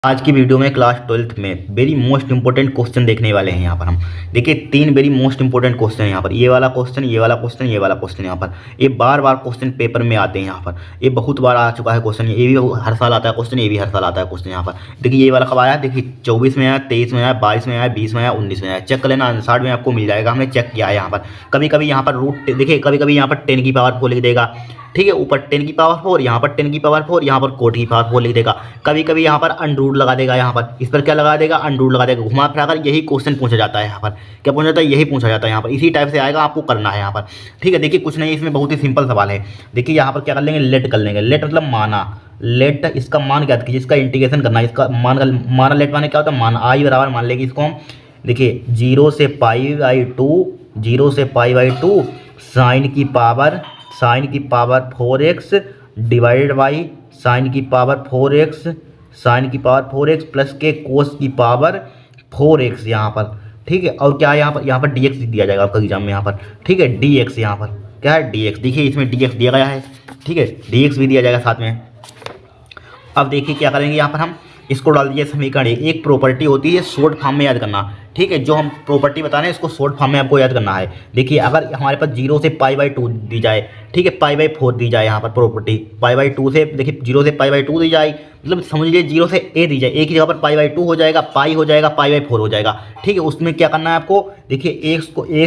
आज की वीडियो में क्लास 12th में वेरी मोस्ट इंपॉर्टेंट क्वेश्चन देखने वाले हैं। यहाँ पर हम देखिए तीन वेरी मोस्ट इंपॉर्टेंट क्वेश्चन हैं यहाँ पर। ये वाला क्वेश्चन, ये वाला क्वेश्चन, ये वाला क्वेश्चन। यहाँ पर ये बार बार क्वेश्चन पेपर में आते हैं। यहाँ पर ये बहुत बार आ चुका है क्वेश्चन। ये भी हर साल आता है क्वेश्चन, ये भी हर साल आता है क्वेश्चन। यहाँ पर देखिए ये वाला कब आया, देखिए 24 में आया, 23 में आया, 22 में आया, 20 में आया, 19 में आया। चेक कर लेना, आंसर में आपको मिल जाएगा। हमने चेक किया है। यहाँ पर कभी कभी यहाँ पर रूट देखिए, कभी कभी यहाँ पर 10 की पावर 4 लिख देगा, ठीक है, ऊपर 10 की पावर 4, यहाँ पर 10 की पावर 4, यहाँ पर कोट की पावर 4 लिख देगा। कभी कभी यहाँ पर अंडरूट लगा देगा। यहाँ पर इस पर क्या लगा देगा, अंडरूट लगा देगा। घुमा फिरा कर यही क्वेश्चन पूछा जाता है। यहाँ पर क्या पूछा जाता है, यही पूछा जाता है। यहाँ पर इसी टाइप से आएगा, आपको करना है यहाँ पर, ठीक है। देखिए कुछ नहीं, इसमें बहुत ही सिंपल सवाल है। देखिए यहाँ पर क्या कर लेंगे, लेट कर लेंगे। लेट मतलब माना, लेट इसका मान ज्ञात कीजिए, इसका इंटीग्रेशन करना है। इसका माना लेट माने क्या होता है, माना आई बराबर मान लेंगे इसको हम। देखिए 0 से π/2, 0 से π/2 साइन की power 4x divided by sine की पावर 4x प्लस के कोस की पावर 4x यहाँ पर, ठीक है। और क्या है यहाँ पर dx दिया जाएगा आपका एग्जाम में यहाँ पर, ठीक है। dx यहाँ पर क्या है, dx। देखिए इसमें dx दिया गया है, ठीक है, dx भी दिया जाएगा साथ में। अब देखिए क्या करेंगे, यहाँ पर हम इसको डाल दीजिए समीकरण। एक प्रॉपर्टी होती है शॉर्ट फॉर्म में याद करना, ठीक है। जो हम प्रॉपर्टी बता रहे हैं इसको शॉर्ट फॉर्म में आपको याद करना है। देखिए अगर हमारे पास 0 से π/2 दी जाए, ठीक है, π/4 दी जाए यहाँ पर प्रॉपर्टी, π/2 से देखिए 0 से π/2 दी जाए, मतलब समझ लीजिए 0 से a दी जाए, एक ही जगह पर π/2 हो जाएगा, पाई हो जाएगा, π/4 हो जाएगा, ठीक है। उसमें क्या करना है आपको, देखिए x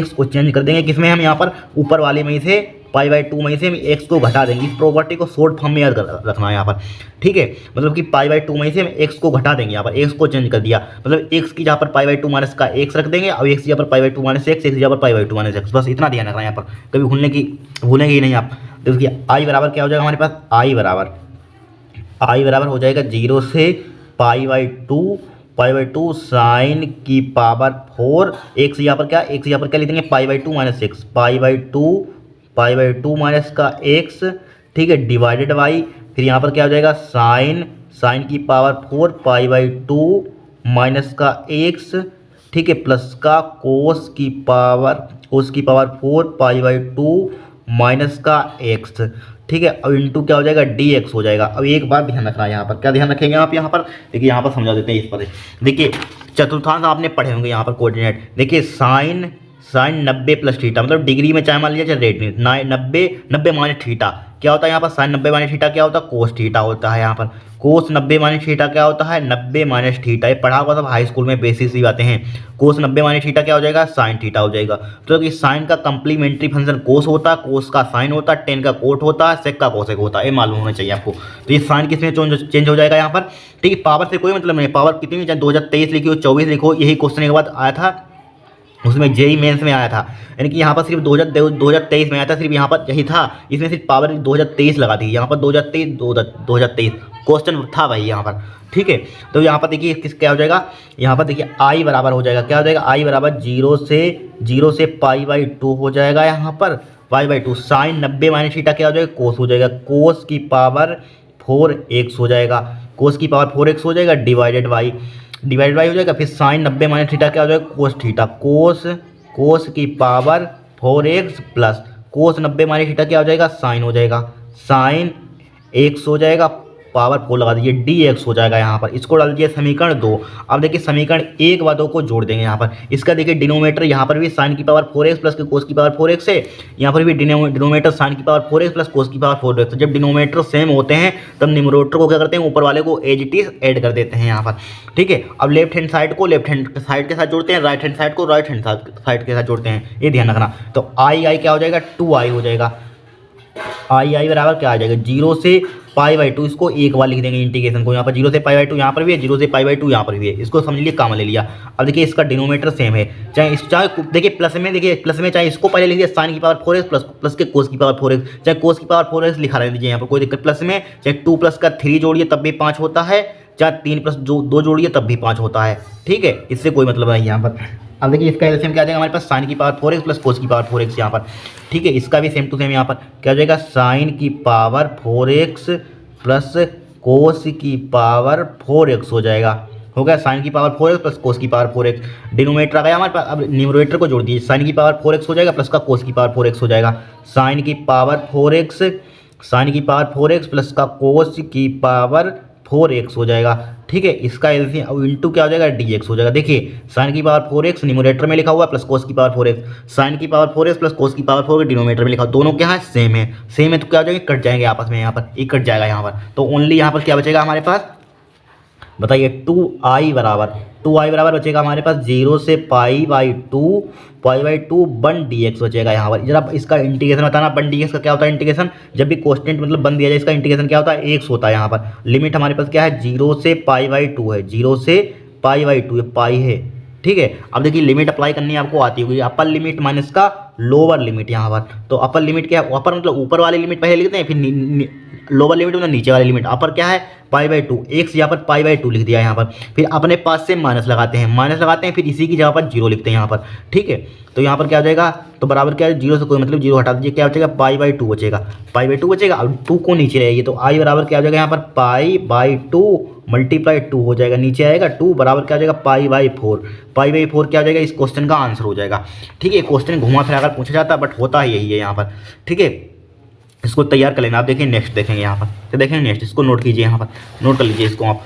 को चेंज कर देंगे, किसमें हम यहाँ पर ऊपर वाले में से π/2 में से हम x को घटा देंगे। इस प्रॉपर्टी को शॉर्ट फॉर्म में याद रखना है यहाँ पर, ठीक है। मतलब कि π/2 में से हम x को घटा देंगे। यहाँ पर x को चेंज कर दिया, मतलब x की जहाँ पर π/2 माइनस का x रख देंगे, और x की जहाँ पर π/2 माइनस x, x की जहाँ पर π/2 माइनस x। बस इतना ध्यान रखना है यहाँ पर, कभी भूलेंगे ही नहीं आप। देखिए आई बराबर क्या हो जाएगा हमारे पास, आई बराबर हो जाएगा 0 से π/2 साइन की पावर 4 x यहाँ पर क्या, x यहाँ पर क्या लिख देंगे, π/2 माइनस x, π/2 माइनस का x, ठीक है, डिवाइडेड बाई, फिर यहाँ पर क्या हो जाएगा, साइन की पावर 4 π/2 माइनस का x, ठीक है, प्लस का कोस की पावर 4 π/2 माइनस का x, ठीक है। अब इंटू क्या हो जाएगा, dx हो जाएगा। अब एक बात ध्यान रखना है यहाँ पर, क्या ध्यान रखेंगे आप यहाँ पर, देखिए यहाँ पर समझा देते हैं इस पर। देखिए चतुर्थांश आपने पढ़े होंगे यहाँ पर कोऑर्डिनेट। देखिए साइन 90 प्लस थीटा, मतलब डिग्री में चाहे मान लीजिए, चाहे रेट में 90 माइनस थीटा क्या होता है यहाँ पर, साइन 90 माइनस थीटा क्या होता है, कोस थीटा होता है। यहाँ पर कोस 90 माइनस थीटा क्या होता है, 90 माइनस थीटा। ये पढ़ा होगा सब हाई स्कूल में, बेसिक सी बातें हैं। कोस 90 माइनस थीटा क्या हो जाएगा, साइन थीटा हो जाएगा। तो कि साइन का कंप्लीमेंट्री फंक्शन कोस होता है, कोस का साइन होता है, टेन का कोट होता है, सेक का कोसेक होता है। ये मालूम होना चाहिए आपको। तो ये साइन किसमें चेंज हो जाएगा यहाँ पर, ठीक है। पावर से कोई मतलब नहीं, पावर कितनी भी, चाहे 2023 लिखो 24 लिखो, यही क्वेश्चन के बाद आया था, उसमें जेई मेंस में आया था। यानी कि यहाँ पर सिर्फ 2023 में आया था, सिर्फ यहाँ पर यही था। इसमें सिर्फ पावर 2023 लगा दी, यहाँ पर 2023 क्वेश्चन था भाई यहाँ पर, ठीक है। तो यहाँ पर देखिए क्या हो जाएगा, यहाँ पर देखिए आई बराबर हो जाएगा, क्या हो जाएगा, आई बराबर 0 से π/2 हो जाएगा। यहाँ पर π/2 साइन 90 माइनस थीटा क्या हो जाएगा, कोस हो जाएगा, कोस की पावर 4x हो जाएगा, कोस की पावर 4x हो जाएगा, डिवाइडेड बाई हो जाएगा। फिर साइन 90 माइनस थीटा क्या हो जाएगा, कोस थीटा, कोस की power 4x plus cos 90 minus theta क्या हो जाएगा, साइन हो जाएगा, साइन x हो जाएगा, पावर 4 लगा दीजिए, dx हो जाएगा। यहाँ पर इसको डाल दीजिए समीकरण 2। अब देखिए समीकरण 1 व 2 को जोड़ देंगे। यहाँ पर इसका देखिए डिनोमीटर यहाँ पर भी साइन की पावर 4x प्लस कोस की पावर 4x है, यहाँ पर भी डिनोमीटर साइन की पावर 4x प्लस कोस की पावर 4x। जब डिनोमीटर सेम होते हैं तब न्यूमरेटर को क्या करते हैं, ऊपर वाले को एज इट इज ऐड कर देते हैं यहाँ पर, ठीक है। अब लेफ्ट हैंड साइड को लेफ्ट हैंड साइड के साथ जोड़ते हैं, राइट हैंड साइड को राइट हैंड साइड के साथ जोड़ते हैं, ये ध्यान रखना। तो आई क्या हो जाएगा, 2i हो जाएगा। आई बराबर क्या आ जाएगा, 0 से π/2, इसको एक बार लिख देंगे इंटीग्रेशन को। यहाँ पर 0 से π/2 यहाँ पर भी है, 0 से π/2 यहाँ पर भी है, इसको समझ लिए, काम ले लिया। अब देखिए इसका डिनोमीटर सेम है, चाहे देखिए प्लस में चाहे इसको पहले लिख दिया साइन की पावर 4x प्लस के कोस की पावर 4x, चाहे कोस की पावर 4x लिखा रहने दीजिए यहाँ पर, कोई दिक्कत। प्लस में चाहे 2 प्लस का 3 जोड़िए तब भी 5 होता है, चाहे 3 प्लस 2 जोड़िए तब भी 5 होता है, ठीक है। इससे कोई मतलब नहीं यहाँ पर। अब देखिए इसका एलसीएम क्या आ जाएगा हमारे पास, साइन की पावर 4x प्लस कोस की पावर 4x यहाँ पर, ठीक है। इसका भी सेम टू सेम यहाँ पर क्या हो जाएगा, साइन की पावर 4x प्लस कोस की पावर 4x हो जाएगा। हो गया साइन की पावर 4x प्लस कोस की पावर 4x। डिनोमीटर आ गया हमारे पास। अब न्यूमरेटर को जोड़ दीजिए, साइन की पावर 4x हो जाएगा प्लस का कोस की पावर 4x हो जाएगा। साइन की पावर 4x प्लस का कोस की पावर 4x हो जाएगा। ठीक है, इसका एलसीएम इंटू क्या हो जाएगा dx हो जाएगा। देखिए साइन की पावर 4x न्यूमरेटर में लिखा हुआ है प्लस कोस की पावर 4x, साइन की पावर 4x प्लस कोस की पावर 4 डिनोमिनेटर में लिखा हुआ, दोनों क्या है सेम है तो क्या हो जाएंगे कट जाएंगे आपस में, यहाँ पर एक कट जाएगा यहाँ पर, तो ओनली यहाँ पर क्या बचेगा हमारे पास बताइए 2i बराबर बचेगा हमारे पास 0 से पाई बाई टू 1 dx बचेगा यहाँ पर। जरा इसका इंटीग्रेशन बताना, 1 dx का क्या होता है इंटीग्रेशन, जब भी कोस्टेंट मतलब बन दिया जाए इसका इंटीग्रेशन क्या होता है x होता है यहाँ पर। लिमिट हमारे पास क्या है 0 से पाई बाई टू है, 0 से पाई बाई टू ये पाई है। ठीक है, अब देखिए लिमिट अप्लाई करनी आपको आती होगी, अपर लिमिट माइनस का लोअर लिमिट यहाँ पर। तो अपर लिमिट क्या है, अपर मतलब ऊपर वाली लिमिट पहले लिखते हैं, फिर लोअर लिमिट मतलब नीचे वाली लिमिट। अपर क्या है पाई बाई टू, एक्स यहाँ पर पाई बाई टू लिख दिया यहाँ पर, फिर अपने पास से माइनस लगाते हैं, फिर इसी की जगह पर जीरो लिखते हैं यहाँ पर। ठीक है, तो यहाँ पर क्या हो जाएगा, तो बराबर क्या है जीरो से कोई मतलब जीरो हटा दीजिए, क्या बचेगा पाई बाई टू बचेगा। अब टू को नीचे रहेगी तो आई बराबर क्या हो जाएगा यहाँ पर पाई/2 मल्टीप्लाई 2 हो जाएगा, नीचे आएगा 2 बराबर क्या हो जाएगा पाई/4 क्या हो जाएगा, इस क्वेश्चन का आंसर हो जाएगा। ठीक है, क्वेश्चन घुमा फिरा कर पूछा जाता है बट होता यही है यहाँ पर। ठीक है, इसको तैयार कर लेना। आप देखिए नेक्स्ट देखेंगे यहाँ पर, तो देखेंगे नेक्स्ट, इसको नोट कीजिए यहाँ पर, नोट कर लीजिए इसको आप।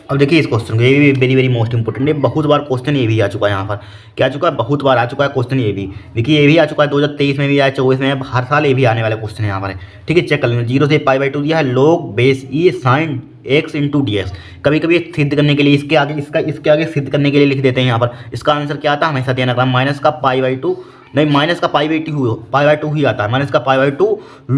अब देखिए इस क्वेश्चन को, ये भी वेरी वेरी मोस्ट इंपॉर्टेंट है, बहुत बार क्वेश्चन ये भी आ चुका है यहाँ पर, क्या आ चुका है बहुत बार आ चुका है क्वेश्चन ये भी। देखिए ये भी आ चुका है 2023 में भी आया, 24 में, हर साल ये भी आने वाला क्वेश्चन है यहाँ पर। ठीक है, चेक कर लेना। 0 से पाई/2 दिया है, log base e sign x into dx। कभी कभी सिद्ध करने के लिए इसके आगे सिद्ध करने के लिए लिख देते हैं यहाँ पर। इसका आंसर क्या आता है हमेशा ध्यान रखना, माइनस का पाई/2 नहीं, माइनस का पाई/2 ही आता है, माइनस का पाई/2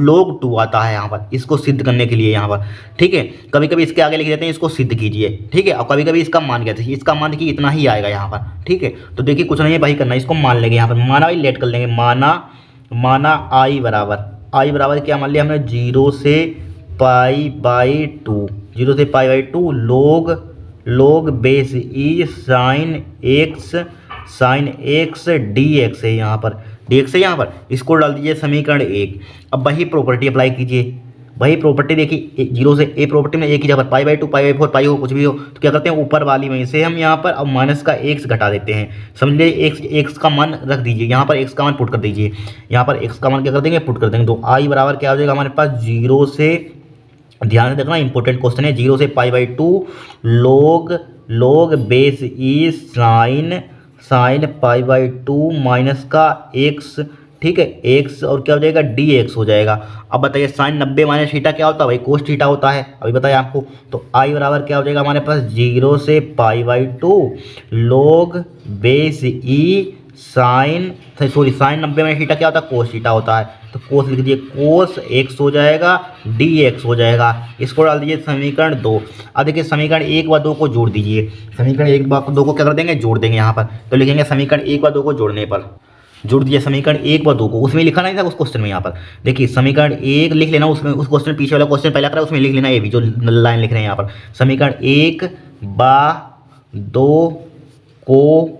log 2 आता है यहाँ पर, इसको सिद्ध करने के लिए यहाँ पर। ठीक है, कभी कभी इसके आगे लिख देते हैं इसको सिद्ध कीजिए। ठीक है, और कभी कभी इसका मान कहते हैं, इसका मान देखिए इतना ही आएगा यहाँ पर। ठीक है, तो देखिए कुछ नहीं है भाई करना, इसको मान लेंगे यहाँ पर, माना भाई लेट कर लेंगे, माना आई बराबर क्या मान लिया हमने 0 से पाई/2 log base e sine x dx है यहाँ पर, इसको डाल दीजिए समीकरण 1। अब वही प्रॉपर्टी अप्लाई कीजिए, वही प्रॉपर्टी देखिए 0 से ए प्रॉपर्टी में एक ही जगह पर पाई/2 पाई/4 पाई हो कुछ भी हो तो क्या करते हैं ऊपर वाली में से हम यहाँ पर अब माइनस का x घटा देते हैं। समझ लीजिए x का मान रख दीजिए यहाँ पर, x का मान पुट कर दीजिए यहाँ पर, x का मान क्या कर देंगे पुट कर देंगे। तो आई बराबर क्या हो जाएगा हमारे पास 0 से, ध्यान से देखना इंपॉर्टेंट क्वेश्चन है, 0 से पाई/2 log base e sign पाई/2 minus का x। ठीक है, x और क्या हो जाएगा dx हो जाएगा। अब बताइए साइन 90 माइनस थीटा क्या होता है भाई, कोस थीटा होता है, अभी बताया आपको। तो आई बराबर क्या हो जाएगा हमारे पास 0 से पाई/2 log base e sign 90 minus theta क्या होता है कोस थीटा होता है, तो कोस लिख दीजिए, कोस x हो जाएगा dx हो जाएगा। इसको डाल दीजिए समीकरण 2। अब देखिए समीकरण 1 व 2 को जोड़ दीजिए, समीकरण 1 व 2 को क्या कर देंगे जोड़ देंगे यहाँ पर। तो लिखेंगे समीकरण 1 व 2 को जोड़ने पर, जोड़ दीजिए समीकरण 1 व 2 को, उसमें लिखा नहीं था उस क्वेश्चन में यहाँ पर। देखिए समीकरण 1 लिख लेना, उसमें उस क्वेश्चन पीछे वाला क्वेश्चन पहला करा उसमें लिख लेना, ये भी जो लाइन लिख रहे हैं यहाँ पर, समीकरण 1 व 2 को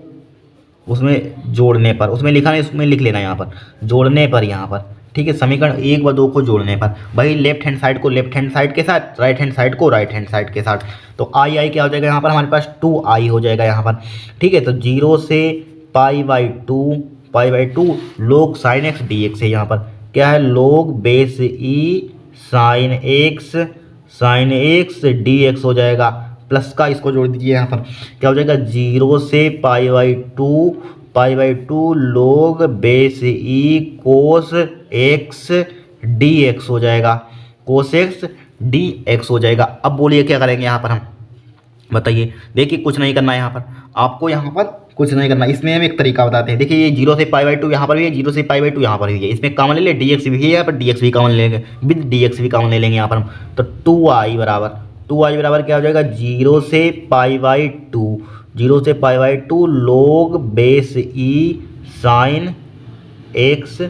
उसमें जोड़ने पर, उसमें लिखा नहीं उसमें लिख लेना यहाँ पर जोड़ने पर यहाँ पर। ठीक है, समीकरण 1 व 2 को जोड़ने पर भाई लेफ्ट हैंड साइड को लेफ्ट हैंड साइड के साथ, राइट हैंड साइड को राइट हैंड साइड के साथ। तो आई क्या हो जाएगा यहाँ पर हमारे पास 2i हो जाएगा यहाँ पर। ठीक है, तो 0 से पाई/2 log साइन एक्स dx है यहाँ पर, क्या है log base e sine x dx हो जाएगा, प्लस का इसको जोड़ दीजिए यहाँ पर, क्या हो जाएगा 0 से पाई/2 log बेस ई कोस एक्स dx हो जाएगा, कोस एक्स dx हो जाएगा। अब बोलिए क्या करेंगे यहाँ पर हम, बताइए। देखिए कुछ नहीं करना है यहाँ पर, आपको यहाँ पर कुछ नहीं करना, इसमें हम एक तरीका बताते हैं। देखिए ये 0 से पाई/2 यहाँ पर भी है, 0 से पाई/2 यहाँ पर भी है, इसमें कॉमन ले ले dx भी है यहाँ पर, dx भी कॉमन ले लेंगे, विद dx भी कॉमन ले लेंगे यहाँ पर हम। तो 2i बराबर क्या हो जाएगा 0 से पाई/2 log base e sine x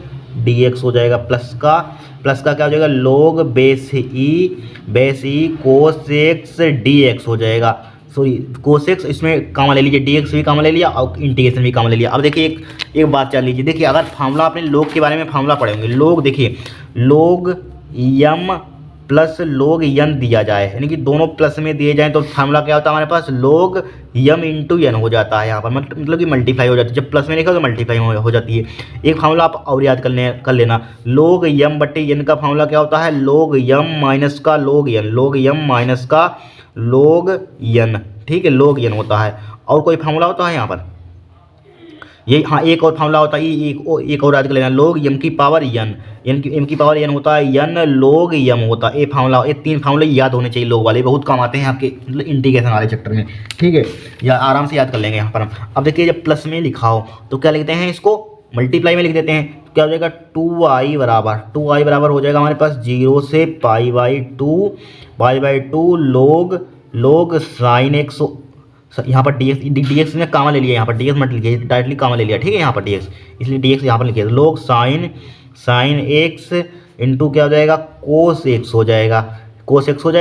dx हो जाएगा, प्लस का क्या हो जाएगा log बेस ई कोस एक्स dx हो जाएगा। सॉरी कोस एक्स इसमें कामा ले लीजिए, dx भी कामा ले लिया और इंटीग्रेशन भी कामा ले लिया। अब देखिए एक बात चल लीजिए, देखिए अगर फार्मूला आपने log के बारे में फार्मूला पढ़े होंगे, log देखिए log m plus log n दिया जाए, यानी कि दोनों प्लस में दिए जाएँ तो फार्मूला क्या होता है हमारे पास log m इंटू n हो जाता है यहाँ पर, मतलब कि मल्टीप्लाई हो जाती है। जब प्लस में लिखा तो मल्टीप्लाई हो जाती है। एक फार्मूला आप और याद कर लेना, log m बटे n का फार्मूला क्या होता है, log m माइनस का log n, log m minus का log n, ठीक है, log n होता है। और कोई फार्मूला होता है यहाँ पर, ये हाँ एक और फार्मूला होता है, एक और याद कर लेना, log m की पावर n, m की पावर n होता है n log m होता है। ये फार्मूला, ये 3 फार्मूले याद होने चाहिए, लोग वाले बहुत काम आते हैं आपके मतलब इंटीग्रेशन वाले चैप्टर में, ठीक है, या आराम से याद कर लेंगे यहाँ पर हम। अब देखिए जब प्लस में लिखा हो तो क्या लिखते हैं, इसको मल्टीप्लाई में लिख देते हैं, तो क्या हो जाएगा 2i बराबर हो जाएगा हमारे पास 0 से pi by 2 log sine x, यहाँ पर dx ने कामा ले लिया, यहाँ पर dx मत लिखिए, डायरेक्टली कामा ले लिया, ठीक है, यहाँ पर dx, इसलिए dx यहाँ पर लिखिए, log साइन x इंटू क्या हो जाएगा cos x हो जाएगा,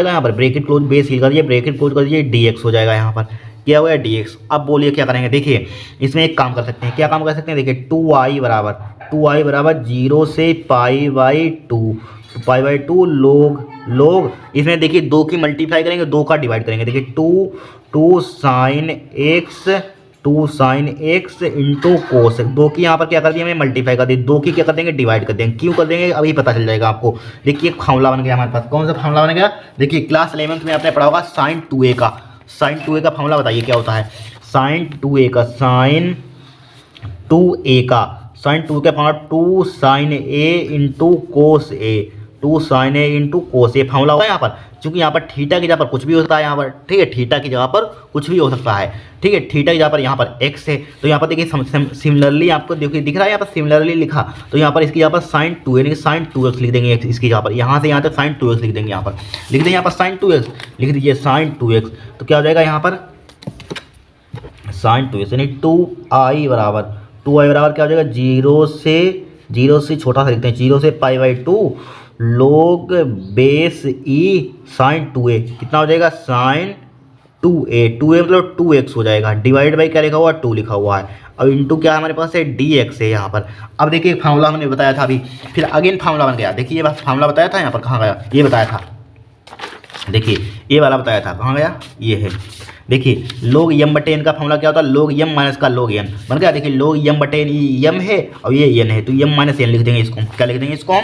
यहाँ पर ब्रेकेट क्लोज, बेस हिल कर दीजिए, ब्रेकेट क्लोज कर दीजिए, dx हो जाएगा यहाँ पर, क्या हुआ है dx। अब बोलिए क्या करेंगे, देखिए इसमें एक काम कर सकते हैं, क्या काम कर सकते हैं, देखिए 2i बराबर 0 से पाई बाई 2 log इसमें देखिए 2 की मल्टीप्लाई करेंगे, 2 का डिवाइड करेंगे, देखिए 2 साइन एक्स इंटू कोस, 2 की यहाँ पर क्या कर दिया हमने मल्टीप्लाई कर दी, 2 की क्या कर देंगे डिवाइड कर देंगे, क्यों कर देंगे अभी पता चल जाएगा आपको। देखिए फार्मूला बन गया हमारे पास, कौन सा फार्मूला बन गया, देखिए क्लास 11th में आपने पढ़ा होगा साइन 2a का फार्मूला बताइए क्या होता है, साइन 2a का formula 2 sine a into cos a formula होगा यहाँ पर, क्योंकि यहाँ पर थीटा की जगह पर कुछ भी हो सकता है यहाँ पर, ठीक है, थीटा की जगह पर कुछ भी हो सकता है, ठीक है, थीटा की जगह पर यहाँ पर x है, तो यहाँ पर देखिए सिमिलरली आपको देखिए दिख रहा है यहाँ पर सिमिलरली लिखा, तो यहाँ पर इसकी जगह पर साइन 2 यानी कि साइन 2x लिख देंगे, इसकी जगह पर यहाँ से यहाँ तक साइन 2x लिख देंगे, यहाँ पर लिख देंगे, यहाँ पर साइन 2x लिख दीजिए, साइन 2x, तो क्या हो जाएगा यहाँ पर साइन 2x यानी 2i बराबर क्या हो जाएगा 0 से छोटा सा लिखते हैं, 0 से pi by 2 log base e sine 2a, कितना हो जाएगा साइन 2a मतलब 2x हो जाएगा, डिवाइड बाई क्या लिखा हुआ है 2 लिखा हुआ है, अब इंटू क्या हमारे पास है dx है यहाँ पर। अब देखिए फार्मूला हमने बताया था अभी, फिर अगेन फार्मूला बन गया, देखिए ये फार्मूला बताया था यहाँ पर, कहाँ गया, ये बताया था, देखिए ये वाला बताया था, कहाँ गया, ये है, देखिए log m बटे n का फार्मूला क्या होता है, log m माइनस का log n बन गया, देखिए log m बटे m है और ये n है, तो m माइनस n लिख देंगे, इसको क्या लिख देंगे, इसको हम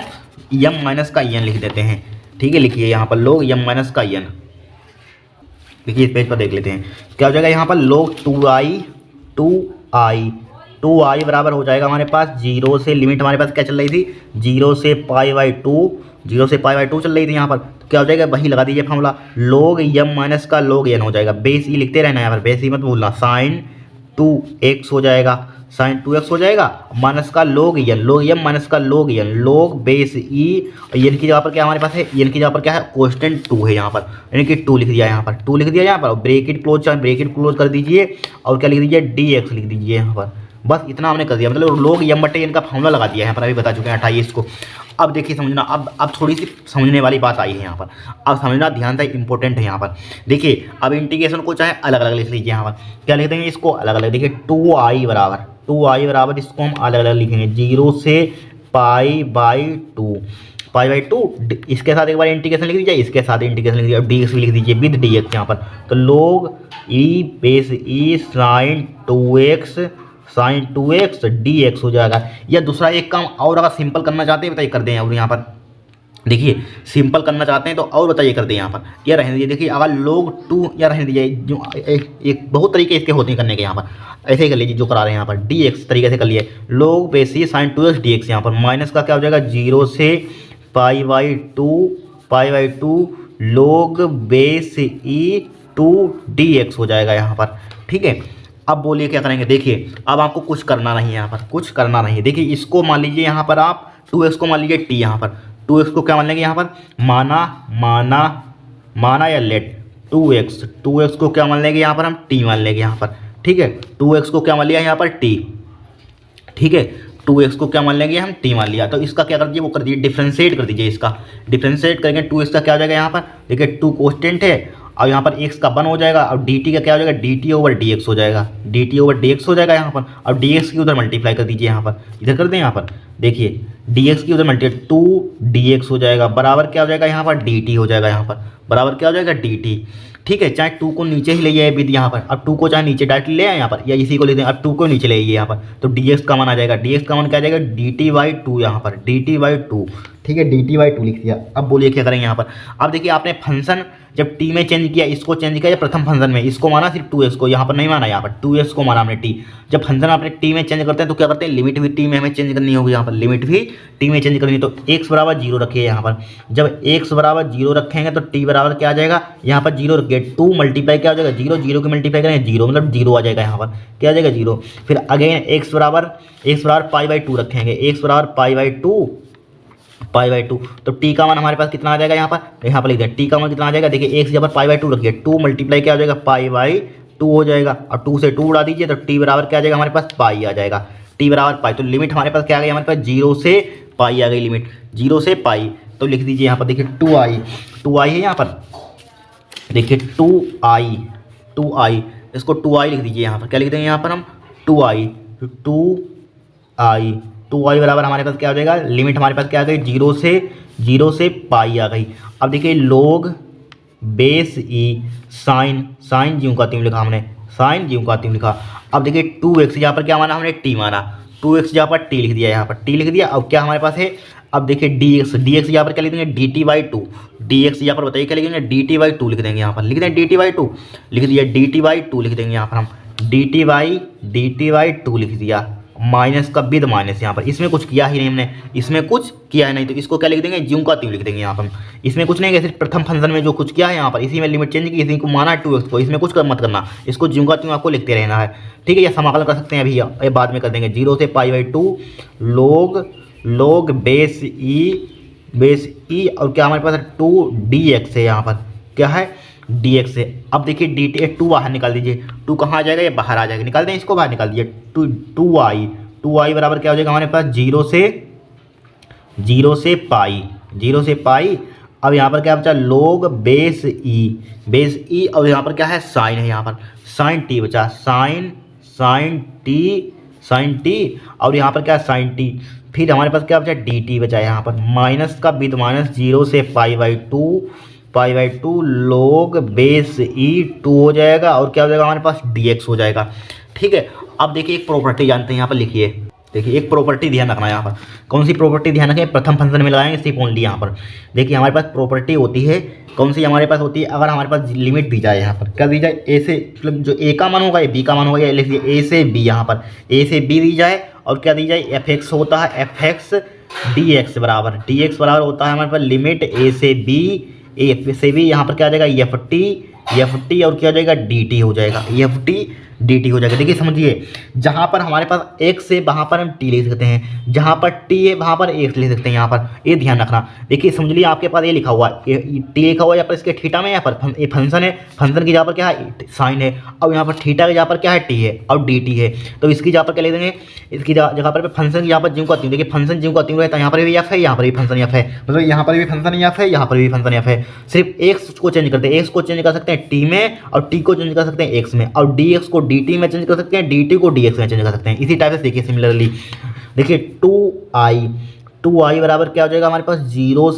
m माइनस का n लिख देते हैं, ठीक है, लिखिए यहाँ पर log m माइनस का n, देखिए इस पेज पर देख लेते हैं क्या हो जाएगा, यहाँ पर log 2i बराबर हो जाएगा हमारे पास 0 से, लिमिट हमारे पास क्या चल रही थी 0 से पाई बाई 2 चल रही थी यहाँ पर, तो क्या हो जाएगा वही लगा दीजिए फार्मूला, log m माइनस का log n हो जाएगा, बेस ई लिखते रहना यहाँ पर, बेस ई मत भूलना, साइन 2x हो जाएगा, माइनस का log m माइनस का log n, log बेस ई, n की जगह पर क्या हमारे पास है, n की जगह पर क्या है कोस्टेंट 2 है यहाँ पर, यानी कि 2 लिख दिया यहाँ पर, 2 लिख दिया यहाँ पर, ब्रेकेट क्लोज कर दीजिए और क्या लिख दीजिए dx लिख दीजिए यहाँ पर, बस इतना हमने कर दिया, मतलब log m बटे n का फार्मूला लगा दिया यहाँ पर, अभी बता चुके हैं 28 को। अब देखिए समझना, अब थोड़ी सी समझने वाली बात आई है यहाँ पर, अब समझना ध्यान से, इंपॉर्टेंट है यहाँ पर। देखिए अब इंटीग्रेशन को चाहे अलग अलग लिख लीजिए, यहाँ पर क्या लिख देंगे, इसको अलग अलग, देखिए 2i बराबर इसको हम अलग अलग लिखेंगे, 0 से पाई बाई 2 इसके साथ एक बार इंटीग्रेशन लिख दीजिए, इसके साथ इंटीग्रेशन लिख दीजिए, और dx भी लिख दीजिए विद dx यहाँ पर, तो log e base e sign 2x dx हो जाएगा। या दूसरा एक काम और अगर सिंपल करना चाहते हैं बताइए कर दें, और यहाँ पर देखिए सिंपल करना चाहते हैं तो और बताइए कर दें, यहाँ पर क्या रहने दीजिए, देखिए अगर log 2 या रहने दीजिए, जो एक बहुत तरीके इसके होते हैं करने के, यहाँ पर ऐसे ही कर लीजिए जो करा रहे हैं यहाँ पर, dx तरीके से कर लिए, log base e sign 2x dx, यहाँ पर माइनस का क्या हो जाएगा 0 से pi by 2 log base E 2 dx हो जाएगा यहाँ पर, ठीक है। अब बोलिए क्या करेंगे, देखिए अब आपको कुछ करना नहीं है, यहाँ पर कुछ करना नहीं है, देखिए इसको मान लीजिए यहाँ पर आप 2x को मान लीजिए t, यहाँ पर 2x को क्या मान लेंगे, यहाँ पर माना या लेट 2x को क्या मान लेंगे, यहाँ पर हम t मान लेंगे यहाँ पर, ठीक है, 2x को क्या मान लिया यहाँ पर t, ठीक है, 2x को क्या मान लेंगे हम t मान लिया, तो इसका क्या कर दीजिए, वो कर दीजिए डिफ्रेंशिएट कर दीजिए, इसका डिफ्रेंशिएट करेंगे 2x का क्या हो जाएगा यहाँ पर, देखिए 2 कांस्टेंट है और यहाँ पर x का 1 हो जाएगा और dt का क्या हो जाएगा, dt ओवर dx हो जाएगा, dt ओवर dx हो जाएगा यहाँ पर। और dx की उधर मल्टीप्लाई कर दीजिए, यहाँ पर इधर कर दें, यहाँ पर देखिए dx की उधर मल्टीप्लाई 2 dx हो जाएगा, बराबर क्या हो जाएगा यहाँ पर dt हो जाएगा, यहाँ पर बराबर क्या हो जाएगा dt। ठीक है, चाहे 2 को नीचे ही ले आए विद यहाँ पर, अब 2 को चाहे नीचे डायरेक्ट ले आए यहाँ पर, या इसी को ले दें, अब 2 को नीचे ले आइए यहाँ पर, तो dx का मान आ जाएगा, dx का मान क्या आ जाएगा dt/2 यहाँ पर, dt/2। ठीक है, dt/2 लिख दिया। अब बोलिए क्या करेंगे यहाँ पर। अब देखिए आपने फंक्शन जब टी में चेंज किया, इसको चेंज किया, या प्रथम फंक्शन में इसको माना सिर्फ 2x को, यहाँ पर नहीं माना, यहाँ पर 2x को माना हमने टी। जब फंक्शन आपने टी में चेंज करते हैं तो क्या करते हैं, लिमिट भी टी में हमें चेंज करनी होगी, यहाँ पर लिमिट भी टी में चेंज करनी है। तो x बराबर 0 रखिए यहाँ पर, जब x बराबर 0 रखेंगे तो t बराबर क्या आ जाएगा, यहाँ पर 0 रखिए, 2 मल्टीप्लाई क्या हो जाएगा 0, 0 की मल्टीप्लाई करेंगे 0 मतलब 0 आ जाएगा, यहाँ पर क्या आ जाएगा 0। फिर अगेन x बराबर पाई/2 रखेंगे, x बराबर पाई/2, तो t का मान हमारे पास कितना आ जाएगा, यहाँ पर लिख दें t का मान कितना आ जाएगा। देखिए x यहाँ पर पाई/2 रखिए, 2 मल्टीप्लाई क्या हो जाएगा पाई/2 हो जाएगा, और 2 से 2 उड़ा दीजिए तो t बराबर क्या आ जाएगा हमारे पास पाई आ जाएगा, t बराबर पाई। तो लिमिट हमारे पास क्या आ गई, हमारे पास 0 से पाई आ गई, लिमिट 0 से पाई। तो लिख दीजिए यहाँ पर, देखिए 2i है यहाँ पर, देखिए 2i, इसको 2i लिख दीजिए यहाँ पर, क्या लिख देंगे यहाँ पर हम 2i बराबर हमारे पास क्या हो जाएगा, लिमिट हमारे पास क्या आ गई 0 से पाई आ गई। अब देखिए लोग बेस ई साइन ज्यों का त्यों लिखा हमने, साइन ज्यों का त्यों लिखा। अब देखिए 2x यहाँ पर क्या माना हमने, t माना, 2x यहाँ पर t लिख दिया, यहाँ पर t लिख दिया। अब क्या हमारे पास है, अब देखिए dx यहाँ पर क्या लिख देंगे dt/2, dx यहाँ पर बताइए क्या लिखेंगे dt/2 लिख देंगे, यहाँ पर लिख दें dt/2, लिख दिया dt/2 लिख देंगे यहाँ पर हम, dt/2 लिख दिया, माइनस का विद माइनस यहाँ पर, इसमें कुछ किया ही नहीं हमने, इसमें कुछ किया है नहीं, तो इसको क्या लिख देंगे ज्यों का त्यों लिख देंगे यहाँ पर। इसमें कुछ नहीं है, सिर्फ प्रथम फंक्शन में जो कुछ किया है यहाँ पर, इसी में लिमिट चेंज की, इसी को माना 2x को, इसमें कुछ मत करना, इसको ज्यों का त्यों आपको लिखते रहना है। ठीक है, या समाकलन कर सकते हैं अभी, ये बाद में कर देंगे। 0 से पाई/2 लोग बेस ई और क्या हमारे पास 2dx है, यहाँ पर क्या है dx है। अब देखिए dt 2 बाहर निकाल दीजिए, 2 कहाँ आ जाएगा, ये बाहर आ जाएगा, निकाल दें इसको, बाहर निकाल दीजिए। 2i बराबर क्या हो जाएगा हमारे पास 0 से पाई। अब यहाँ पर क्या बचा, लोग बेस ई और यहाँ पर क्या है साइन है, यहाँ पर साइन टी बचा, साइन टी और यहाँ पर क्या साइन टी। फिर हमारे पास क्या बचा dt बचा, यहाँ पर माइनस का विद माइनस 0 से पाई/2 लोग बेस ई 2 हो जाएगा, और क्या हो जाएगा हमारे पास dx हो जाएगा। ठीक है, अब देखिए एक प्रॉपर्टी जानते हैं, यहाँ पर लिखिए, देखिए एक प्रॉपर्टी ध्यान रखना है यहाँ पर। कौन सी प्रॉपर्टी ध्यान रखें, प्रथम फंक्शन में लगाएंगे सिर्फ ओनली। यहाँ पर देखिए हमारे पास प्रॉपर्टी होती है, कौन सी हमारे पास होती है, अगर हमारे पास लिमिट दी जाए, यहाँ पर क्या दी जाए, ए से मतलब जो ए का मान होगा या बी का मान होगा, या लिख लीजिए ए से बी, यहाँ पर ए से बी दी जाए, और क्या दी जाए fx होता है, fx dx बराबर होता है हमारे पास लिमिट ए से बी, यहाँ पर क्या आ जाएगा ft और क्या हो जाएगा dt हो जाएगा, dt हो जाएगा। देखिए समझिए, जहाँ पर हमारे पास x है वहाँ पर हम t लिख सकते हैं, जहाँ पर t है वहाँ पर x लिख सकते हैं, यहाँ पर ये ध्यान रखना। देखिए समझ लिया, आपके पास ये लिखा हुआ है t लिखा हुआ है, यहाँ पर इसके थीटा में, यहाँ पर ये फंक्शन है, फंक्शन की जहाँ पर क्या है साइन है, और यहाँ पर थीटा के जहाँ पर क्या है t है और dt है, तो इसकी जहाँ पर क्या लिख देंगे, इसकी जगह पर फंक्शन की यहाँ पर ज्यों का त्यों। देखिए फंक्शन ज्यों का त्यों रहता है, यहाँ पर भी f है, यहाँ पर भी फंक्शन f है, मतलब यहाँ पर भी फंक्शन f है, यहाँ पर भी फंक्शन f है। सिर्फ x को चेंज करते हैं, x को चेंज कर सकते हैं t में, और t को चेंज कर सकते हैं x में, और dx को dt में चेंज कर सकते हैं, dt को dx में चेंज कर सकते हैं। इसी टाइप से देखिए सिमिलरली, देखिए 2i बराबर क्या हो जाएगा हमारे पास 0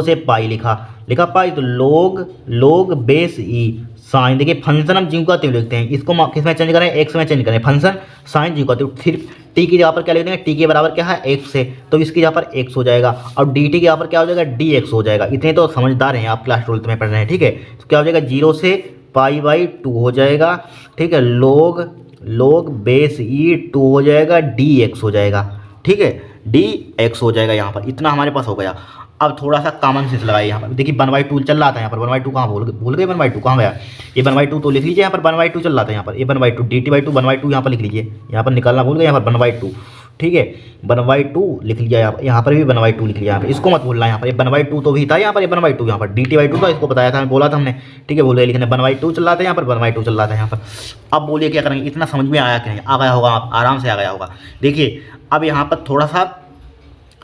से पाई लिखा पाई, तो लोग बेस ई साइन। देखिए फंक्शन हम ज्यों का त्यों लिखते हैं, इसको किस में चेंज करें, एक्स में चेंज करें, फंक्शन साइन ज्यों का त्यों। फिर टी की जगह पर क्या लिख देंगे, टी के बराबर क्या है एक्स है, तो इसकी जगह पर एक्स हो जाएगा, और डी टी के यहाँ पर क्या हो जाएगा dx हो जाएगा। इतने तो समझदार हैं आप, क्लास 12th में पढ़ रहे हैं। ठीक है, तो क्या हो जाएगा 0 से पाई/2 हो जाएगा। ठीक है, लोग बेस ई 2 हो जाएगा, dx हो जाएगा। ठीक है, dx हो जाएगा, यहाँ पर इतना हमारे पास हो गया। अब थोड़ा सा कॉमन सेंस लगाइए, यहाँ पर देखिए 1/2 चल रहा था, यहाँ पर 1/2 कहाँ भूल गए 1/2 कहाँ गया, ये 1/2 तो लिख लीजिए, यहाँ पर 1/2 चल रहा था, यहाँ पर ये 1/2 dt/2 1/2 यहाँ पर लिख लीजिए, यहाँ पर निकालना भूल गए, यहाँ पर 1/2। ठीक है, 1/2 लिख लिया, यहाँ पर भी 1/2 लिख लिया, यहाँ पर इसको मत भूलना, यहाँ पर ये 1/2 तो भी था, यहाँ पर ये 1/2 यहाँ पर dt/2 था, इसको बताया था, बोला था हमने। ठीक है, बोल रहे लिखने 1/2 चल रहा था, यहाँ पर 1/2 चल रहा था यहाँ पर। अब बोलिए क्या करेंगे, इतना समझ में आया कि नहीं, आ गया होगा, आप आराम से आ गया होगा। देखिए अब यहाँ पर थोड़ा सा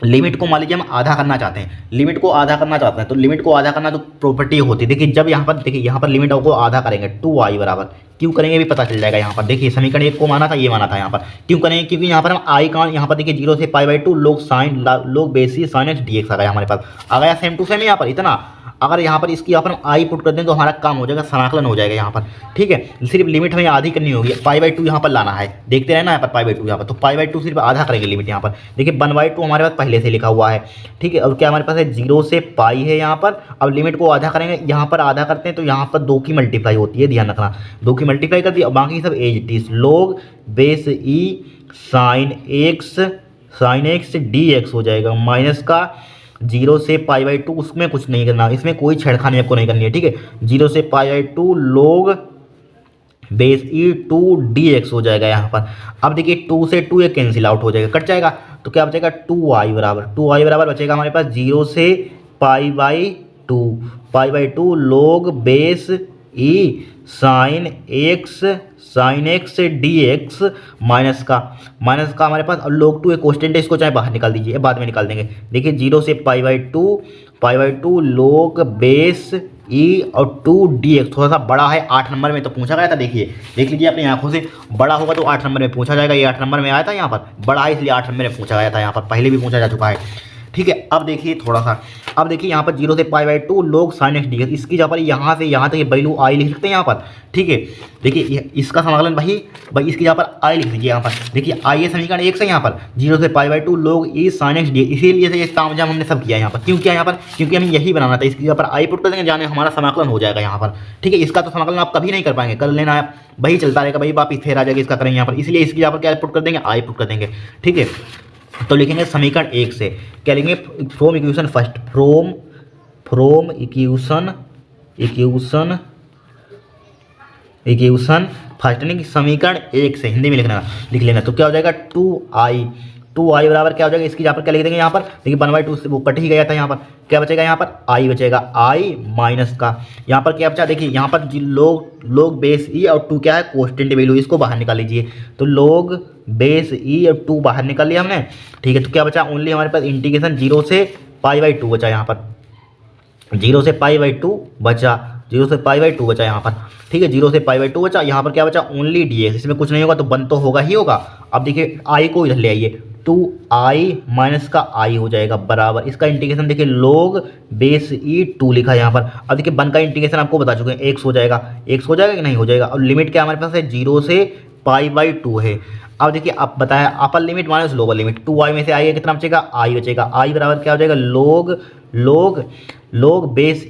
लिमिट को मान लीजिए हम आधा करना चाहते हैं, लिमिट को आधा करना चाहते हैं, तो लिमिट को आधा करना तो प्रॉपर्टी होती है। देखिए जब यहाँ पर देखिए यहाँ पर लिमिट को आधा करेंगे 2i बराबर, क्यों करेंगे भी पता चल जाएगा। यहाँ पर देखिए समीकरण 1 को माना था, ये माना था। यहाँ पर क्यों करेंगे, क्योंकि यहाँ पर हम आई का यहाँ पर देखिए 0 से π/2 log basis sine x d x आ गया हमारे पास, आ गया सेम टू सेम यहाँ पर इतना। अगर यहाँ पर इसकी यहाँ पर हम आई पुट कर दें तो हमारा काम हो जाएगा, समाकलन हो जाएगा यहाँ पर, ठीक है। सिर्फ लिमिट हमें आधी करनी होगी, π/2 यहाँ पर लाना है, देखते रहना यहाँ पर π/2 यहाँ पर, तो π/2 सिर्फ आधा करेंगे लिमिट यहाँ पर। देखिए 1/2 हमारे पास पहले से लिखा हुआ है, ठीक है। और क्या हमारे पास है 0 से π है यहाँ पर। अब लिमिट को आधा करेंगे, यहाँ पर आधा करते हैं तो यहाँ पर 2 की मल्टीप्लाई होती है, ध्यान रखना, 2 की मल्टीप्लाई कर दी। और बाकी सब एज टी लोग base e sine x d x हो जाएगा, माइनस का 0 से π/2, उसमें कुछ नहीं करना, इसमें कोई छेड़खानी आपको नहीं करनी है, ठीक है। 0 से π/2 लोग बेस ई 2 डी एक्स हो जाएगा यहाँ पर। अब देखिए 2 से 2 ये कैंसिल आउट हो जाएगा, कट जाएगा, तो क्या बचेगा 2i बराबर बचेगा हमारे पास 0 से π/2 log base e sine x d x minus का हमारे पास लोग 2 एक कॉन्स्टेंट है, इसको चाहे बाहर निकाल दीजिए, बाद में निकाल देंगे। देखिए 0 से π/2 लोग बेस ई और 2 डी एक्स, थोड़ा सा बड़ा है, 8 नंबर में तो पूछा गया था। देखिए देख लीजिए अपनी आंखों से, बड़ा होगा तो 8 नंबर में पूछा जाएगा, ये 8 नंबर में आया था यहाँ पर, बड़ा है इसलिए 8 नंबर में पूछा गया था, यहाँ पर पहले भी पूछा जा चुका है, ठीक है। अब देखिए थोड़ा सा, अब देखिए यहाँ पर 0 से π/2 लोग साइन एक्स डी एक्स, इसकी जहाँ पर यहाँ से यहाँ तक ये वैल्यू आई लिख सकते हैं यहाँ पर, ठीक है। देखिए इसका समाकलन भाई इसकी जहाँ पर आई लिख दीजिए यहाँ पर। देखिए आई है समीकरण 1 से यहाँ पर 0 से π/2 लोग ई साइन एक्स डी एक्स, इसीलिए से ये तामझाम हमने सब किया यहाँ पर। क्यों किया यहाँ पर, क्योंकि हमें यही बनाना था, इसकी जहाँ पर आई पुट कर देंगे, जाने हमारा समाकलन हो जाएगा यहाँ पर, ठीक है। इसका तो समाकलन आप कभी नहीं कर पाएंगे, कर लेना है वही चलता रहेगा, भाई वापिस फिर आ जाएगा, इसका करेंगे यहाँ पर, इसलिए इसकी जहाँ पर क्या पुट कर देंगे, आई पुट कर देंगे, ठीक है। तो लिखेंगे समीकरण 1 से क्या लिखेंगे, from equation first, from equation first, यानी कि समीकरण 1 से हिंदी में लिख लेना। तो क्या हो जाएगा 2i बराबर क्या हो जाएगा, इसकी यहाँ पर क्या लिख देंगे, यहाँ पर देखिए 1/2 से वो कट ही गया था, यहाँ पर क्या बचेगा, यहाँ पर i बचेगा, i माइनस का यहाँ पर क्या बचा, देखिए यहाँ पर लोग बेस ई और 2 क्या है कोस्टेंट वैल्यू, इसको बाहर निकाल लीजिए। तो लोग बेस ई और 2 बाहर निकाल लिया हमने, ठीक है। तो क्या बचा, ओनली हमारे पास इंटीग्रेशन 0 से π/2 बचा यहाँ पर, 0 से π/2 बचा, 0 से π/2 बचा यहाँ पर, ठीक है। 0 से π/2 बचा, यहाँ पर क्या बचा ओनली डी एक्स, इसमें कुछ नहीं होगा तो 1 तो होगा ही होगा। अब देखिए आई को इधर ले आइए, 2i माइनस का i हो जाएगा बराबर, इसका इंटीग्रेशन देखिए लोग बेस ई 2 लिखा है यहाँ पर। अब देखिए 1 का इंटीग्रेशन आपको बता चुके हैं, x हो जाएगा कि नहीं हो जाएगा। और लिमिट क्या हमारे पास है 0 से π/2 है। अब देखिए आप बताया upper limit minus lower limit, 2i में से i कितना बचेगा, i बचेगा, i बराबर क्या हो जाएगा लोग बेस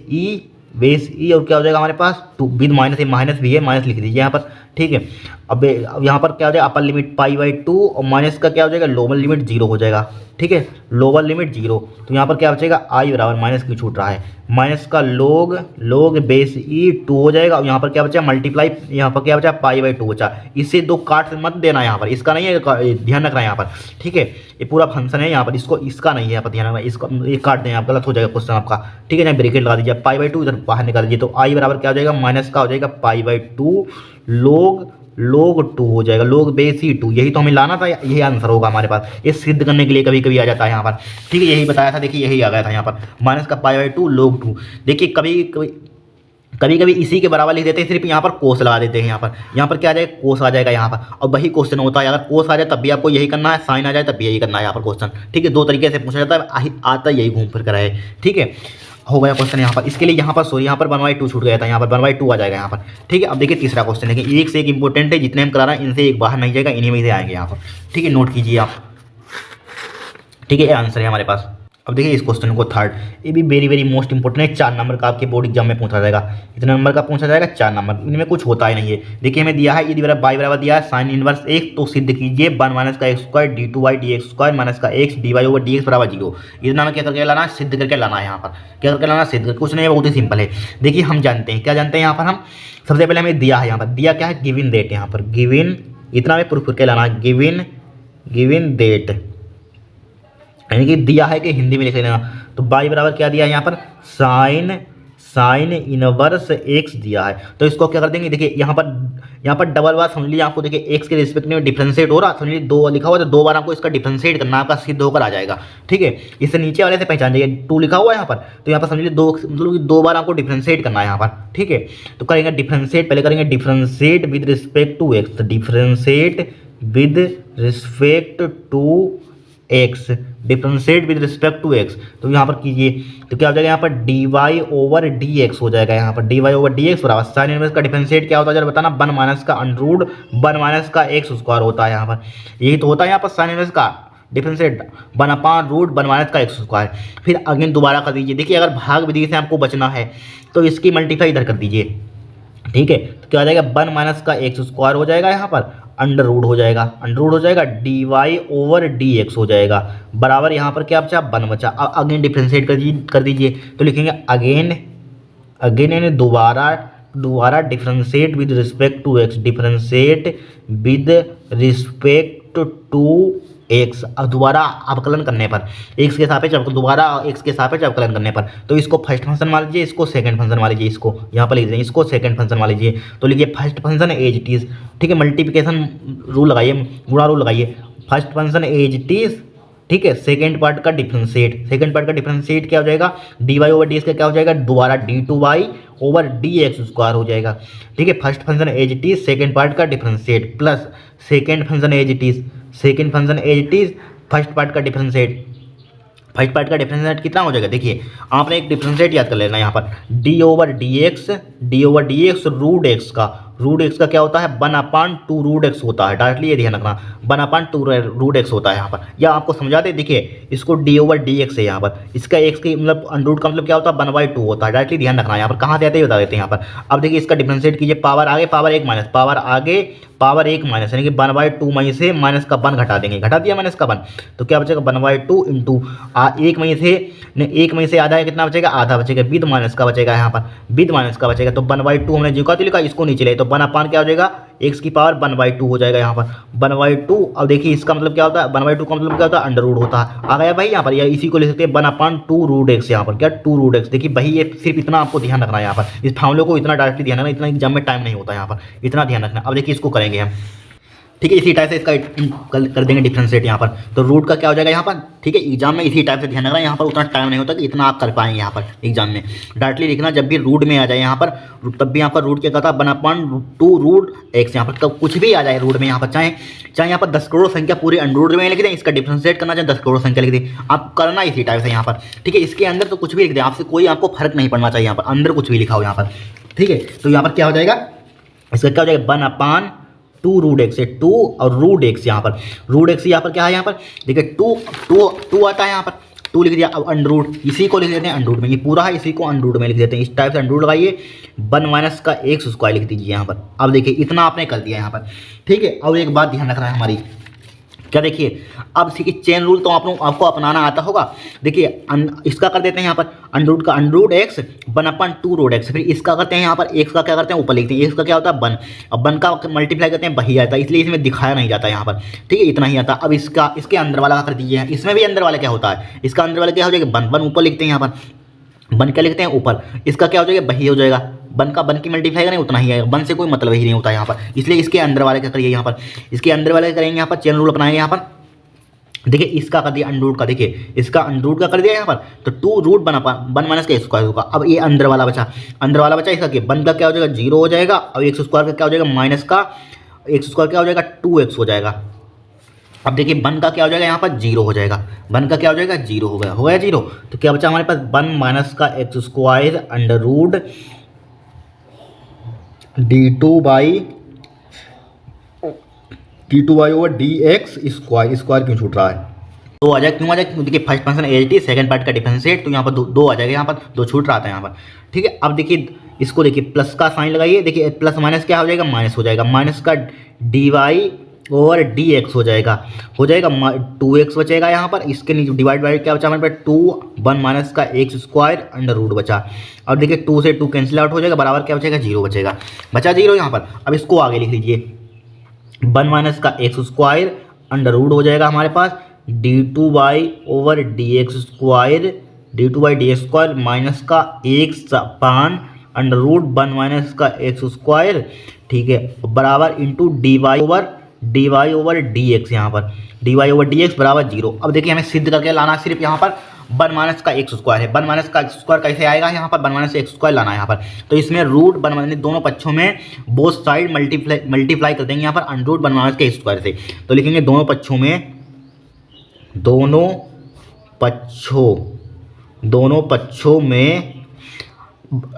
ई और क्या हो जाएगा हमारे पास 2 विद माइनस भी है, माइनस लिख दीजिए यहाँ पर, ठीक है। अब यहाँ पर क्या हो जाएगा अपर लिमिट π/2 और माइनस का क्या हो जाएगा लोअर लिमिट 0 हो जाएगा, ठीक है, लोअर लिमिट 0। तो यहाँ पर क्या बचेगा i बराबर माइनस क्यों छूट रहा है, माइनस का लोग बेस ई 2 हो जाएगा। और यहाँ पर क्या बचा मल्टीप्लाई, यहाँ पर क्या बचा π/2 बचा, इससे 2 काट मत देना यहाँ पर, इसका नहीं है, ध्यान रखना यहाँ पर, ठीक है। ये पूरा फंक्शन है यहाँ पर, इसका नहीं है यहाँ पर ध्यान रखना, इसका ये काट दें आप, गलत हो जाएगा क्वेश्चन आपका, ठीक है। ना ब्रैकेट लगा दीजिए, π/2 इधर बाहर निकाल दीजिए, तो i बराबर क्या हो जाएगा माइनस का हो जाएगा π/2 लोग 2 हो जाएगा, लोग बेस ई 2, यही तो हमें लाना था, यही आंसर होगा हमारे पास। ये सिद्ध करने के लिए कभी कभी आ जाता है यहाँ पर, ठीक है, यही बताया था, देखिए यही आ गया था यहाँ पर माइनस का π/2 लोग 2। देखिए कभी इसी के बराबर लिख देते हैं, सिर्फ यहाँ पर कोस लगा देते हैं, यहाँ पर क्या आ जाएगा कोस आ जाएगा यहाँ पर। और वही क्वेश्चन होता है, अगर कोस आ जाए तब भी आपको यही करना है, साइन आ जाए तब भी यही करना है यहाँ पर क्वेश्चन, ठीक है। 2 तरीके से पूछा जाता है, आता यही घूम फिर कर है, ठीक है। हो गया क्वेश्चन यहाँ पर, इसके लिए यहाँ पर सॉरी यहाँ पर 1/2 छूट गया था, यहाँ पर 1/2 आ जाएगा यहाँ पर, ठीक है। अब देखिए तीसरा क्वेश्चन देखिए, एक से एक इंपॉर्टेंट है, जितने हम करा रहे हैं इनसे एक बाहर नहीं जाएगा, इन्हीं में से आएंगे यहाँ पर, ठीक है, नोट कीजिए आप, ठीक है। ये आंसर है हमारे पास। अब देखिए इस क्वेश्चन को थर्ड, ये भी वेरी मोस्ट इंपॉर्टेंट है, 4 नंबर का आपके बोर्ड एग्जाम में पूछा जाएगा। इतने नंबर का पूछा जाएगा 4 नंबर, इनमें कुछ होता ही नहीं है। देखिए हमें दिया है यदि बाई बराबर दिया है साइन इनवर्स 1, तो सिद्ध कीजिए 1 माइनस का x² d2y dx² माइनस का x dy/dx बराबर 0। इतना में क्या करके लाना है, सिद्ध करके लाना है यहाँ पर, क्या करके लाना, सिद्ध, कुछ नहीं है, बहुत ही सिंपल है। देखिए हम जानते हैं, क्या जानते हैं यहाँ पर हम, सबसे पहले हमें दिया है, यहाँ पर दिया क्या है गिवन डेट, यहाँ पर गिवन, इतना में प्रूफ करके लाना है गिवन डेट, यानी कि दिया है कि हिंदी में लिख लेना। तो बाई बराबर क्या दिया है यहाँ पर साइन इनवर्स एक्स दिया है, तो इसको क्या कर देंगे, देखिए यहाँ पर डबल बार समझ लीजिए आपको, देखिए एक्स के रिस्पेक्ट में डिफरेंशिएट हो रहा, समझ लीजिए 2 लिखा हुआ, तो 2 बार आपको इसका डिफरेंशिएट करना, आपका सिद्ध होकर आ जाएगा। ठीक है, इससे नीचे वाले से पहचान जाइए, 2 लिखा हुआ है यहाँ पर, तो यहाँ पर समझ लीजिए 2 मतलब 2 बार आपको डिफरेंशिएट करना है यहाँ पर। ठीक है, तो करेंगे डिफरेंशिएट, पहले करेंगे differentiate with respect to x, differentiate with respect to x, differentiate with respect to x, तो यहाँ पर कीजिए, तो क्या हो जाएगा यहाँ पर d y over d x हो जाएगा, यहाँ पर d y over d x बराबर साइन इनवर्स का डिफरेंशिएट क्या होता है जरा बताना, 1 माइनस का अंडर 1 माइनस का एक्स स्क्वायर होता है यहाँ पर, यही तो होता है यहाँ पर साइन इनवर्स का डिफरेंशिएट 1/√1 माइनस का एक्स स्क्वायर। फिर अगेन दोबारा कर दीजिए, देखिए अगर भाग विधि से आपको बचना है तो इसकी मल्टीप्लाई इधर कर दीजिए। ठीक है, तो क्या हो जाएगा 1 माइनस का एक्स स्क्वायर हो जाएगा, यहाँ पर अंडर रूट हो जाएगा d y over d x हो जाएगा बराबर, यहाँ पर क्या बचा 1 बचा। अब अगेन डिफ्रेंशिएट कर दीजिए, तो लिखेंगे अगेन यानी दोबारा differentiate with respect to x, differentiate with respect to x, अब दोबारा अवकलन करने पर एक्स के सापेक्ष दोबारा एक्स के सापेक्ष अवकलन करने पर, तो इसको फर्स्ट फंक्शन मान लीजिए, इसको सेकंड फंक्शन मान लीजिए, इसको यहाँ पर लिख देंगे, इसको सेकंड फंक्शन मान लीजिए, तो लिखिए first function as it is. ठीक है, मल्टीप्लिकेशन रूल लगाइए, गुणा रूल लगाइए, first function as it is. ठीक है, सेकंड पार्ट का डिफरेंशिएट क्या हो जाएगा, d y over d x का क्या हो जाएगा, दोबारा d2y over d x square हो जाएगा। ठीक है, first function as it is, second part का differentiate plus second function as it is, first part का डिफरेंशिएट कितना हो जाएगा, देखिए आपने एक डिफरेंशिएट याद कर लेना यहाँ पर, d over d x root x का क्या होता है 1/2 रूट एक्स होता है, डायरेक्टली ये ध्यान रखना 1/2 रूट एक्स होता है यहाँ पर, या आपको समझाते देखिए इसको डी ओवर डी एक्स है यहाँ पर, इसका एक्स की मतलब अंडरूट का मतलब क्या होता है 1/2 होता है, डायरेक्टली ध्यान रखना यहाँ पर, कहाँ से आते हैं बता देते हैं यहाँ पर। अब देखिए इसका डिफरेंशिएट कीजिए, पावर आगे पावर 1 माइनस, पावर 1 माइनस यानी कि 1/2 में से माइनस का 1 घटा देंगे, घटा दिया माइनस का 1, तो क्या बचेगा 1/2 इंटू 1 में से आधा है कितना बचेगा, आधा बचेगा, विद माइनस का बचेगा यहाँ पर, तो 1/2 हमने जो का तो लिखा, इसको नीचे ले, तो 1/, क्या हो जाएगा एक्स की पावर 1/2 हो जाएगा यहाँ पर 1/2। अब देखिए इसका मतलब क्या होता है, 1/2 का मतलब क्या होता है अंडर रूट होता है, आ गया भाई यहाँ पर, या इसी को लिख सकते हैं 1/2 रूट एक्स, यहाँ पर क्या 2 रूट एक्स। देखिए भाई ये सिर्फ इतना आपको ध्यान रखना है यहाँ पर, इस फार्मूले को इतना डायरेक्टली ध्यान रखना, इतना एग्जाम में टाइम नहीं होता यहाँ पर, इतना ध्यान रखना। अब देखिए इसको करेंगे हम, ठीक है, इसी टाइप से इसका कर देंगे डिफरेंशिएट यहाँ पर, तो रूट का क्या हो जाएगा यहाँ पर। ठीक है, एग्जाम में इसी टाइप से ध्यान रखना, यहाँ पर उतना टाइम नहीं होता कि इतना आप कर पाएंगे यहाँ पर एग्जाम में, डायरेक्टली लिखना जब भी रूट में आ जाए यहाँ पर, तब भी यहाँ पर रूट क्या कहता है 1/2 रूट एक्स, यहाँ पर कब कुछ भी आ जाए रूट में यहाँ पर, चाहे यहाँ पर 10 करोड़ संख्या पूरी अंडर में लिख दें, इसका डिफरेंशिएट करना चाहे 10 करोड़ संख्या लिख दें, आप करना इसी टाइप से यहाँ पर। ठीक है, इसके अंदर तो कुछ भी लिख दें, आपसे कोई आपको फर्क नहीं पड़ना चाहिए यहाँ पर, अंदर कुछ भी लिखा हो यहाँ पर। ठीक है, तो यहाँ पर क्या हो जाएगा, इसका क्या हो जाएगा 1/2 रूट एक्स है 2 और रूट एक्स, यहाँ पर रूट एक्स यहाँ पर क्या है, यहाँ पर देखिए 2 आता है यहाँ पर, 2 लिख दिया। अब अंडरूट इसी को लिख देते हैं अंडरूट में, ये पूरा है इसी को अंडरूट में लिख देते हैं, इस टाइप से अंडरूट लगाइए, 1 माइनस का एक्स स्क्वायर लिख दीजिए यहाँ पर। अब देखिए इतना आपने कर दिया यहाँ पर। ठीक है, अब एक बात ध्यान रखना है हमारी, क्या देखिए अब सीखिए चेन रूल तो आपको अपनाना आता होगा। देखिए इसका कर देते हैं यहाँ पर अंडरूट का अंडरूट एक्स 1/2 रूट एक्स, फिर इसका करते हैं यहाँ पर एक्स का क्या करते हैं ऊपर लिखते हैं, एक्स का क्या होता है 1, अब 1 का मल्टीप्लाई करते हैं वही आता है, इसलिए इसमें दिखाया नहीं जाता यहाँ पर। ठीक है, इतना ही आता। अब इसके अंदर वाला कर दीजिए, इसमें भी अंदर वाला क्या होता है, इसका अंदर वाला क्या हो जाएगा 1 ऊपर लिखते हैं यहाँ पर, 1 क्या लिखते हैं ऊपर, इसका क्या हो जाएगा वही हो जाएगा, 1 की मल्टीप्लाई करें उतना ही आएगा, 1 से कोई मतलब ही नहीं होता यहाँ पर, इसलिए इसके अंदर वाले क्या करिए यहाँ पर, इसके अंदर वाले करेंगे यहाँ पर चेन रूल अपनाएंगे यहाँ पर। देखिए इसका कर दिया अंडरूट का, देखिए इसका अंडरूट का कर दिया यहाँ पर, तो 2 रूट 1 माइनस का स्क्वायर होगा। अब ये अंदर वाला बचा इसका क्या 1 का क्या हो जाएगा 0 हो जाएगा, और एक्स स्क्वायर का क्या हो जाएगा माइनस का एक्स स्क्वायर क्या हो जाएगा 2x हो जाएगा। अब देखिए 1 का क्या हो जाएगा यहाँ पर 0 हो जाएगा, 1 का क्या हो जाएगा 0 हो गया 0, तो क्या बचा हमारे पास 1 माइनस का x square under root d2y over dx square क्यों छूट रहा है, 2 आ जाए क्यों आ जाए, देखिए first function as second part का डिफरेंशिएट, तो यहाँ पर 2 आ जाएगा, यहाँ पर 2 छूट रहा था यहाँ पर। ठीक है, अब देखिए इसको देखिए प्लस का साइन लगाइए, देखिए प्लस माइनस क्या हो जाएगा माइनस हो जाएगा, माइनस का dy ओवर dx हो जाएगा 2x बचेगा यहाँ पर, इसके नीचे डिवाइड बाई क्या बचा हमारे पास 2 1 माइनस का एक्स स्क्वायर अंडर रूट बचा। अब देखिए 2 से 2 कैंसिल आउट हो जाएगा, बराबर क्या बचेगा 0 बचा 0 यहाँ पर। अब इसको आगे लिख लीजिए 1 माइनस का एक्स स्क्वायर अंडर रूट हो जाएगा हमारे पास d2y over dx square d2/d² minus का x upon under root 1 minus का x², ठीक है, बराबर इंटू dy/dx यहाँ पर dy/dx बराबर 0। अब देखिए हमें सिद्ध करके लाना सिर्फ यहाँ पर 1 माइनस का x² है। 1 माइनस का x² कैसे आएगा, यहाँ पर 1 माइनस x² लाना है यहाँ पर, तो इसमें रूट 1 माइनस दोनों पक्षों में बोथ साइड मल्टीप्लाई कर देंगे यहाँ पर अंडर रूट 1 माइनस के x² से। तो लिखेंगे दोनों पक्षों में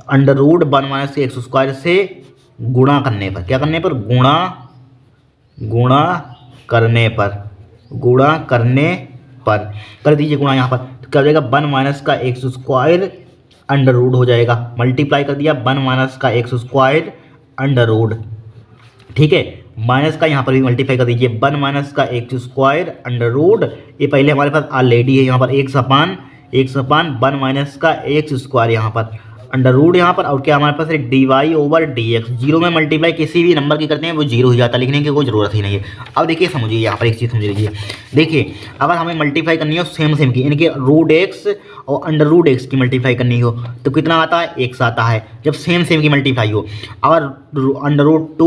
अंडर रूट 1 माइनस के x² से गुणा करने पर, क्या करने पर, गुणा करने पर कर दीजिए गुणा यहाँ पर, तो क्या हो जाएगा 1 माइनस का x² अंडर रूट हो जाएगा, मल्टीप्लाई कर दिया 1 माइनस का x² अंडर रूट, ठीक है, माइनस का यहाँ पर भी मल्टीप्लाई कर दीजिए 1 माइनस का x² अंडर रूट, ये पहले हमारे पास ऑलरेडी है यहाँ पर x अपान 1 माइनस का x² यहाँ पर अंडर रूट यहाँ पर, और क्या हमारे पास है dy/dx। जीरो में मल्टीप्लाई किसी भी नंबर की करते हैं वो जीरो हो जाता है, लिखने की कोई ज़रूरत ही नहीं है। अब देखिए समझिए यहाँ पर एक चीज़ समझ लीजिए, देखिए अगर हमें मल्टीप्लाई करनी हो सेम की, इनके रूट x और अंडर रूट x की मल्टीप्लाई करनी हो तो कितना आता है, x आता है जब सेम की मल्टीप्लाई हो। अगर अंडर रूट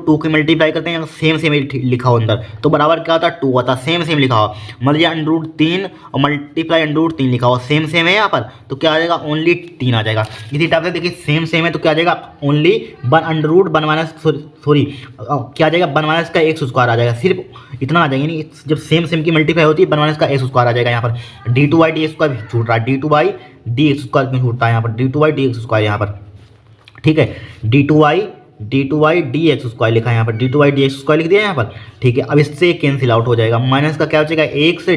टू की मल्टीप्लाई करते हैं सेम लिखा हो अंदर तो बराबर क्या आता है, 2 आता है, सेम लिखा हो। मान लीजिए अंडर रूट 3 और मल्टीप्लाई अंडर रूट 3 लिखा हो, सेम है यहाँ पर, तो क्या आ जाएगा, ओनली 3 आ जाएगा। इसी टाइप से देखिए सेम है तो क्या आ जाएगा, ओनली 1 अंडर रूट 1 माइनस क्या आ जाएगा, 1 माइनस का x² आ जाएगा, सिर्फ इतना आ जाएगा। नहीं जब सेम की मल्टीप्लाई होती है 1 माइनस का x² आ जाएगा यहाँ पर, d2/dx² छूट रहा है, d2/dx² क्यों छूटता है यहाँ पर, d2/dx² यहाँ पर, ठीक है, d2/dx² लिखा है यहाँ पर, d2/dx² लिख दिया यहाँ पर, ठीक है। अब इससे कैंसिल आउट हो जाएगा, माइनस का क्या बचेगा, x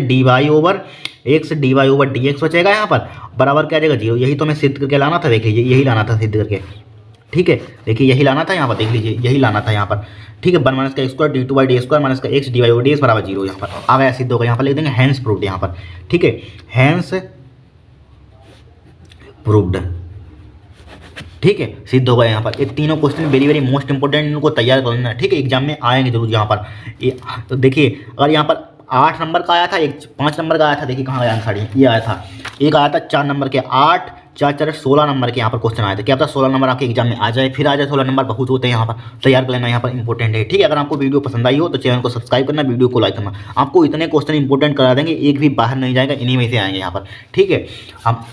dy/dx बचेगा यहाँ पर, बराबर क्या आ जाएगा, 0। यही तो मैं सिद्ध करके लाना था, देख लीजिए यही लाना था सिद्ध करके, ठीक है, देखिए यही लाना था यहाँ पर, देख लीजिए यही लाना था यहाँ पर, ठीक है। 1 माइनस का x² d2/d² माइनस का x dy/dx बराबर 0 यहाँ पर आ गया, सिद्ध होगा। यहाँ पर लिख देंगे हैंस प्रूव्ड यहाँ पर, ठीक है, हैंस प्रूव्ड, ठीक है, सिद्ध होगा यहाँ पर। ये तीनों क्वेश्चन वेरी मोस्ट इंपोर्टेंट, इनको तैयार कर लेना, ठीक है, एग्जाम में आएंगे जरूर यहाँ पर। तो देखिए अगर यहाँ पर 8 नंबर का आया था, एक 5 नंबर का आया था, देखिए कहाँ गया आंसर, ये आया था, एक आया था 4 नंबर के, 8 4 16 नंबर के यहाँ पर क्वेश्चन आए थे। क्या पता 16 नंबर आपके एग्जाम में आ जाए, फिर आ जाए 16 नंबर बहुत होते हैं यहाँ पर, तैयार कर लेना यहाँ पर इंपॉर्टेंट है, ठीक है। अगर आपको वीडियो पसंद आई हो तो चैनल को सब्सक्राइब करना, वीडियो को लाइक करना, आपको इतने क्वेश्चन इंपॉर्टेंट करा देंगे, एक भी बाहर नहीं जाएगा, इन्हीं में से आएंगे यहाँ पर, ठीक है। हम